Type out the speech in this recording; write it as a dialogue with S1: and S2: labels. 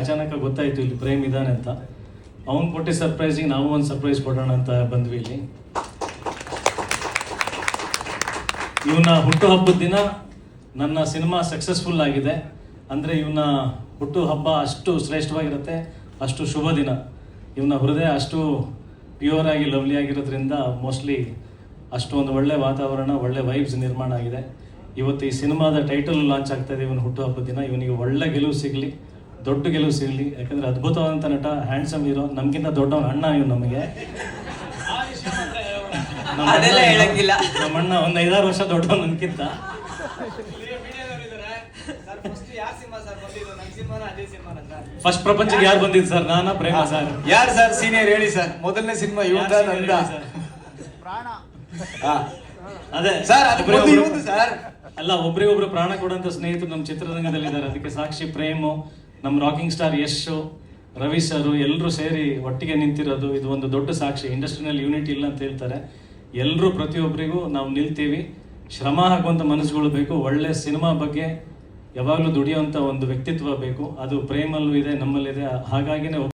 S1: ಅಚಾನಕ ಗೊತ್ತಾಯ್ತು ಇಲ್ಲಿ ಪ್ರೇಮ್ ಇದ್ದಾನೆ ಅಂತ. ಅವನು ಕೊಟ್ಟಿ ಸರ್ಪ್ರೈಸಿಗೆ ನಾವು ಒಂದು ಸರ್ಪ್ರೈಸ್ ಕೊಡೋಣ ಅಂತ ಬಂದ್ವಿ ಇಲ್ಲಿ. ಇವನ ಹುಟ್ಟುಹಬ್ಬದ ದಿನ ನನ್ನ ಸಿನಿಮಾ ಸಕ್ಸಸ್ಫುಲ್ ಆಗಿದೆ ಅಂದರೆ ಇವನ ಹುಟ್ಟುಹಬ್ಬ ಅಷ್ಟು ಶ್ರೇಷ್ಠವಾಗಿರುತ್ತೆ, ಅಷ್ಟು ಶುಭ ದಿನ. ಇವನ ಹೃದಯ ಅಷ್ಟು ಪ್ಯೂರ್ ಆಗಿ ಲವ್ಲಿ ಆಗಿರೋದ್ರಿಂದ ಮೋಸ್ಟ್ಲಿ ಅಷ್ಟು ಒಂದು ಒಳ್ಳೆ ವಾತಾವರಣ, ಒಳ್ಳೆ ವೈಬ್ಸ್ ನಿರ್ಮಾಣ ಆಗಿದೆ. ಇವತ್ತು ಈ ಸಿನಿಮಾದ ಟೈಟಲ್ ಲಾಂಚ್ ಆಗ್ತಾ ಇದೆ ಇವನ ಹುಟ್ಟುಹಬ್ಬದ ದಿನ. ಇವನಿಗೆ ಒಳ್ಳೆ ಗೆಲುವು ಸಿಗಲಿ, ದೊಡ್ಡ ಗೆಲುವು ಸಿಗಲಿ. ಯಾಕಂದರೆ ಅದ್ಭುತವಾದಂಥ ನಟ, ಹ್ಯಾಂಡ್ಸಮ್ ಹೀರೋ, ನಮಗಿಂತ ದೊಡ್ಡವನ ಅಣ್ಣ ಇವ್ ನಮಗೆ. ನಮ್ಮಣ್ಣ ಒಂದು 5-6 ವರ್ಷ ದೊಡ್ಡವನು ನನ್ಕಿಂತ. ಫಸ್ಟ್ ಪ್ರಪಂಚಕ್ಕೆ ಯಾರು ಬಂದಿದ್ದು ಸರ್? ನಾನಾ ಪ್ರೇಮ ಸರ್?
S2: ಯಾರು ಸರ್ ಸೀನಿಯರ್ ಹೇಳಿ ಸರ್? ಮೊದಲನೇ ಸಿನಿಮಾ ಇವ್ದ ನಂದ?
S1: ಅದೇ
S2: ಸರ್, ಅದು ಸರ್
S1: ಅಲ್ಲ, ಒಬ್ರಿಗೊಬ್ರು ಪ್ರಾಣ ಕೊಡುವಂತ ಸ್ನೇಹಿತರು ನಮ್ಮ ಚಿತ್ರರಂಗದಲ್ಲಿದ್ದಾರೆ. ಅದಕ್ಕೆ ಸಾಕ್ಷಿ ಪ್ರೇಮು, ನಮ್ಮ rocking star Yash, Ravi sir ಎಲ್ಲರೂ ಸೇರಿ ಒಟ್ಟಿಗೆ ನಿಂತಿರೋದು ಇದು ಒಂದು ದೊಡ್ಡ ಸಾಕ್ಷಿ. ಇಂಡಸ್ಟ್ರಿನಲ್ಲಿ ಯೂನಿಟಿ ಇಲ್ಲ ಅಂತ ಹೇಳ್ತಾರೆ. ಎಲ್ಲರೂ ಪ್ರತಿಯೊಬ್ಬರಿಗೂ ನಾವು ನಿಲ್ತೀವಿ. ಶ್ರಮ ಹಾಕುವಂಥ ಮನಸ್ಸುಗಳು ಬೇಕು. ಒಳ್ಳೆ ಸಿನಿಮಾ ಬಗ್ಗೆ ಯಾವಾಗಲೂ ದುಡಿಯುವಂಥ ಒಂದು ವ್ಯಕ್ತಿತ್ವ ಬೇಕು. ಅದು ಪ್ರೇಮಲ್ಲೂ ಇದೆ, ನಮ್ಮಲ್ಲಿದೆ. ಹಾಗಾಗಿನೇ